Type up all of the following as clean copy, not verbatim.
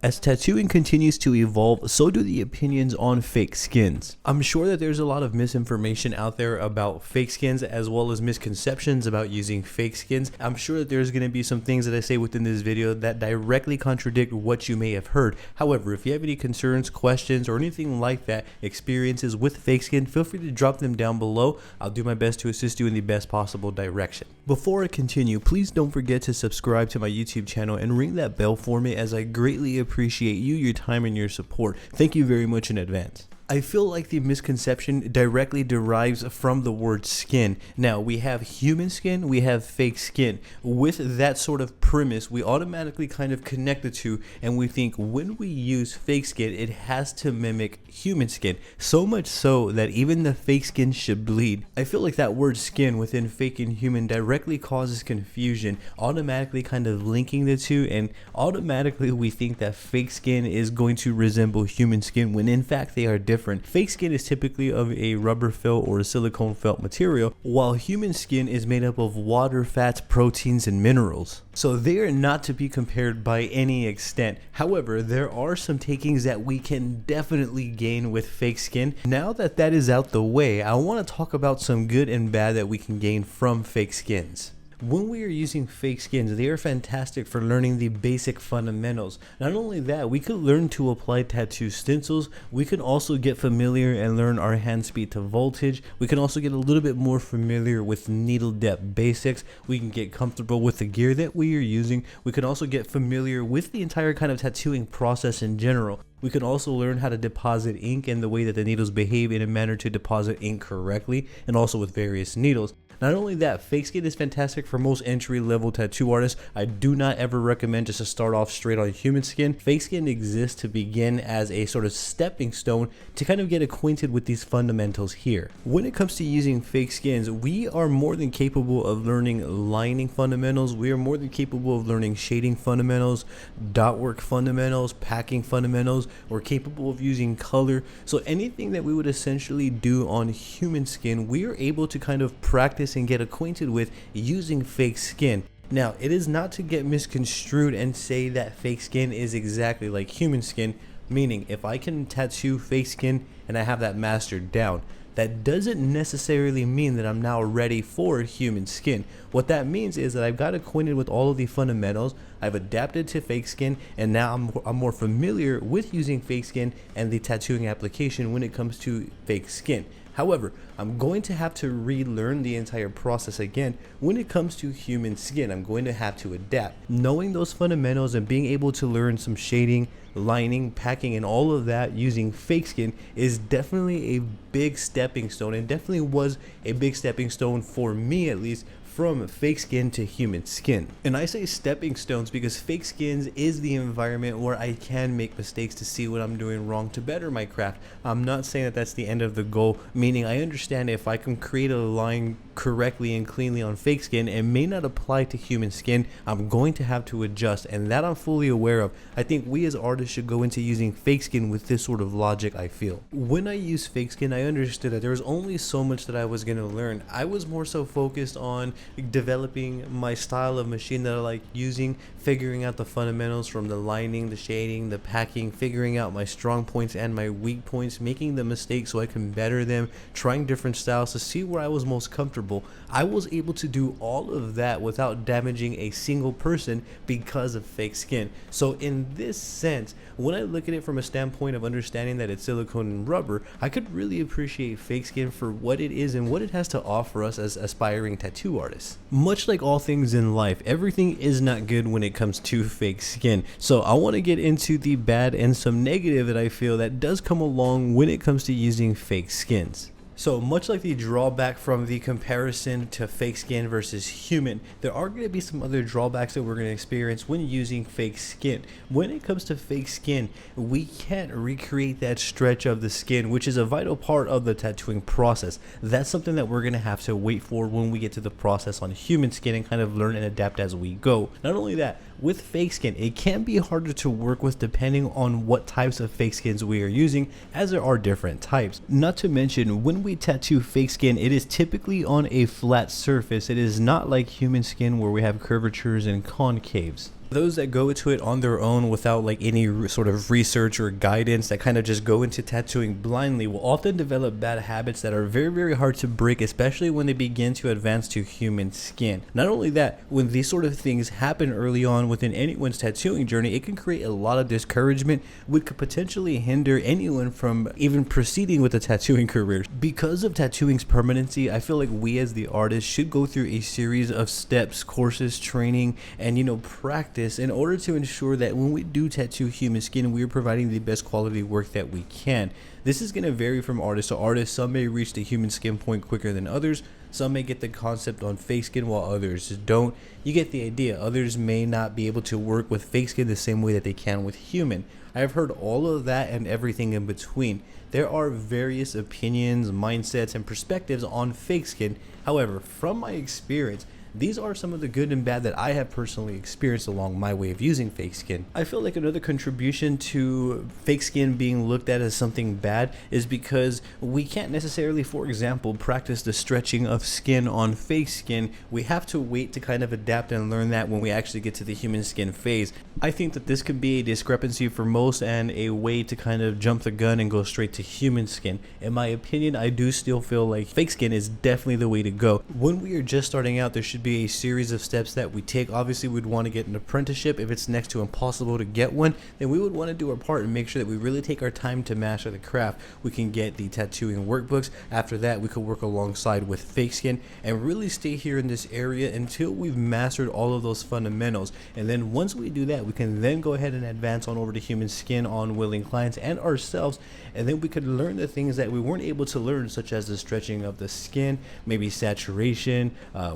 As tattooing continues to evolve, so do the opinions on fake skins. I'm sure that there's a lot of misinformation out there about fake skins as well as misconceptions about using fake skins. I'm sure that there's going to be some things that I say within this video that directly contradict what you may have heard. However, if you have any concerns, questions, or anything like that, experiences with fake skin, feel free to drop them down below. I'll do my best to assist you in the best possible direction. Before I continue, please don't forget to subscribe to my YouTube channel and ring that bell for me, as I greatly appreciate you, your time, and your support. Thank you very much in advance. I feel like the misconception directly derives from the word skin. Now, we have human skin, we have fake skin. With that sort of premise, we automatically kind of connect the two, and we think when we use fake skin, it has to mimic human skin. So much so that even the fake skin should bleed. I feel like that word skin within fake and human directly causes confusion, automatically kind of linking the two, and automatically we think that fake skin is going to resemble human skin when in fact they are different. Fake skin is typically of a rubber felt or a silicone felt material, while human skin is made up of water, fats, proteins, and minerals. So they are not to be compared by any extent. However, there are some takings that we can definitely gain with fake skin. Now that that is out the way, I want to talk about some good and bad that we can gain from fake skins. When we are using fake skins, they are fantastic for learning the basic fundamentals. Not only that, we could learn to apply tattoo stencils. We can also get familiar and learn our hand speed to voltage. We can also get a little bit more familiar with needle depth basics. We can get comfortable with the gear that we are using. We can also get familiar with the entire kind of tattooing process in general. We can also learn how to deposit ink and the way that the needles behave in a manner to deposit ink correctly, and also with various needles. Not only that, fake skin is fantastic for most entry-level tattoo artists. I do not ever recommend just to start off straight on human skin. Fake skin exists to begin as a sort of stepping stone to kind of get acquainted with these fundamentals here. When it comes to using fake skins, we are more than capable of learning lining fundamentals. We are more than capable of learning shading fundamentals, dot work fundamentals, packing fundamentals. We're capable of using color. So anything that we would essentially do on human skin, we are able to kind of practice and get acquainted with using fake skin. Now, it is not to get misconstrued and say that fake skin is exactly like human skin, meaning if I can tattoo fake skin and I have that mastered down, that doesn't necessarily mean that I'm now ready for human skin. What that means is that I've got acquainted with all of the fundamentals, I've adapted to fake skin, and now I'm more familiar with using fake skin and the tattooing application when it comes to fake skin. However, I'm going to have to relearn the entire process again when it comes to human skin. I'm going to have to adapt. Knowing those fundamentals and being able to learn some shading, lining, packing, and all of that using fake skin is definitely a big stepping stone, and definitely was a big stepping stone for me, at least, from fake skin to human skin. And I say stepping stones because fake skins is the environment where I can make mistakes to see what I'm doing wrong to better my craft. I'm not saying that that's the end of the goal, meaning I understand if I can create a line correctly and cleanly on fake skin, it may not apply to human skin. I'm going to have to adjust, and that I'm fully aware of. I think we as artists should go into using fake skin with this sort of logic, I feel. When I use fake skin, I understood that there was only so much that I was going to learn. I was more so focused on developing my style of machine that I like using, figuring out the fundamentals from the lining, the shading, the packing, figuring out my strong points and my weak points, making the mistakes so I can better them, trying different styles to see where I was most comfortable. I was able to do all of that without damaging a single person because of fake skin. So in this sense, when I look at it from a standpoint of understanding that it's silicone and rubber, I could really appreciate fake skin for what it is and what it has to offer us as aspiring tattoo artists. Much like all things in life, everything is not good when it comes to fake skin. So I want to get into the bad and some negative that I feel that does come along when it comes to using fake skins. So much like the drawback from the comparison to fake skin versus human, there are going to be some other drawbacks that we're going to experience when using fake skin. When it comes to fake skin, we can't recreate that stretch of the skin, which is a vital part of the tattooing process. That's something that we're going to have to wait for when we get to the process on human skin and kind of learn and adapt as we go. Not only that, with fake skin, it can be harder to work with depending on what types of fake skins we are using, as there are different types. Not to mention, when we tattoo fake skin, it is typically on a flat surface. It is not like human skin where we have curvatures and concaves. Those that go into it on their own without like any sort of research or guidance, that kind of just go into tattooing blindly, will often develop bad habits that are very, very hard to break, especially when they begin to advance to human skin. Not only that, when these sort of things happen early on within anyone's tattooing journey, it can create a lot of discouragement, which could potentially hinder anyone from even proceeding with a tattooing career. Because of tattooing's permanency, I feel like we as the artists should go through a series of steps, courses, training, and practice in order to ensure that when we do tattoo human skin, we are providing the best quality work that we can. This is going to vary from artist to artist. Some may reach the human skin point quicker than others. Some may get the concept on fake skin while others don't. You get the idea. Others may not be able to work with fake skin the same way that they can with human. I've heard all of that and everything in between. There are various opinions, mindsets, and perspectives on fake skin. However, from my experience, these are some of the good and bad that I have personally experienced along my way of using fake skin. I feel like another contribution to fake skin being looked at as something bad is because we can't necessarily, for example, practice the stretching of skin on fake skin. We have to wait to kind of adapt and learn that when we actually get to the human skin phase. I think that this could be a discrepancy for most and a way to kind of jump the gun and go straight to human skin. In my opinion, I do still feel like fake skin is definitely the way to go. When we are just starting out, there should be a series of steps that we take. Obviously, we'd want to get an apprenticeship. If it's next to impossible to get one, then we would want to do our part and make sure that we really take our time to master the craft. We can get the tattooing workbooks. After that, we could work alongside with fake skin and really stay here in this area until we've mastered all of those fundamentals. And then once we do that, we can then go ahead and advance on over to human skin on willing clients and ourselves, and then we could learn the things that we weren't able to learn, such as the stretching of the skin, maybe saturation,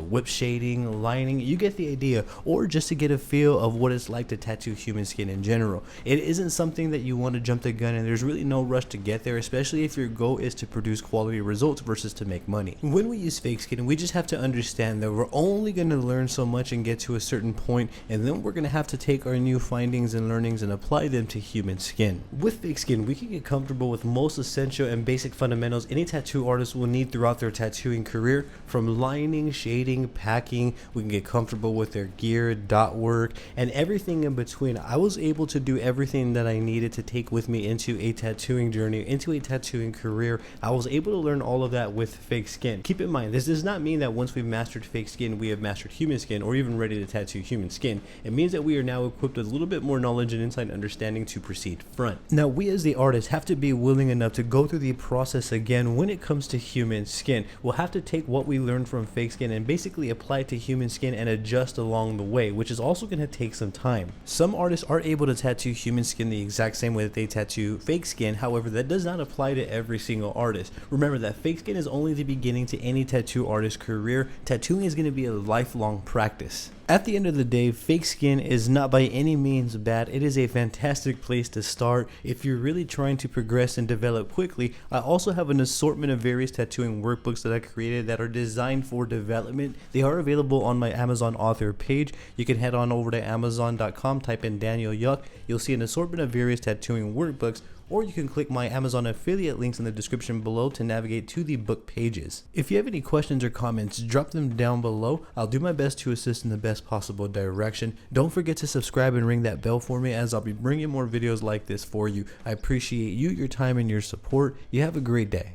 whip shading, lining. You get the idea. Or just to get a feel of what it's like to tattoo human skin in general. It isn't something that you want to jump the gun, and there's really no rush to get there, especially if your goal is to produce quality results versus to make money. When we use fake skin, we just have to understand that we're only going to learn so much and get to a certain point, and then we're going to have to take our new findings and learnings and apply them to human skin. With fake skin, we can get comfortable with most essential and basic fundamentals any tattoo artist will need throughout their tattooing career, from lining, shading, packing. We can get comfortable with their gear, dot work, and everything in between. I was able to do everything that I needed to take with me into a tattooing journey, into a tattooing career. I was able to learn all of that with fake skin. Keep in mind, this does not mean that once we've mastered fake skin, we have mastered human skin or even ready to tattoo human skin. It means that we are now equipped with a little bit more knowledge and insight and understanding to proceed front. Now, we as the artists have to be willing enough to go through the process again when it comes to human skin. We'll have to take what we learned from fake skin and basically apply it to human skin and adjust along the way, which is also going to take some time. Some artists are able to tattoo human skin the exact same way that they tattoo fake skin. However, that does not apply to every single artist. Remember that fake skin is only the beginning to any tattoo artist's career. Tattooing is going to be a lifelong practice. At the end of the day, fake skin is not by any means bad. It is a fantastic place to start if you're really trying to progress and develop quickly. I also have an assortment of various tattooing workbooks that I created that are designed for development. They are available on my Amazon author page. You can head on over to amazon.com, type in Daniel Yuck. You'll see an assortment of various tattooing workbooks, or you can click my Amazon affiliate links in the description below to navigate to the book pages. If you have any questions or comments, drop them down below. I'll do my best to assist in the best possible direction. Don't forget to subscribe and ring that bell for me, as I'll be bringing more videos like this for you. I appreciate you, your time, and your support. You have a great day.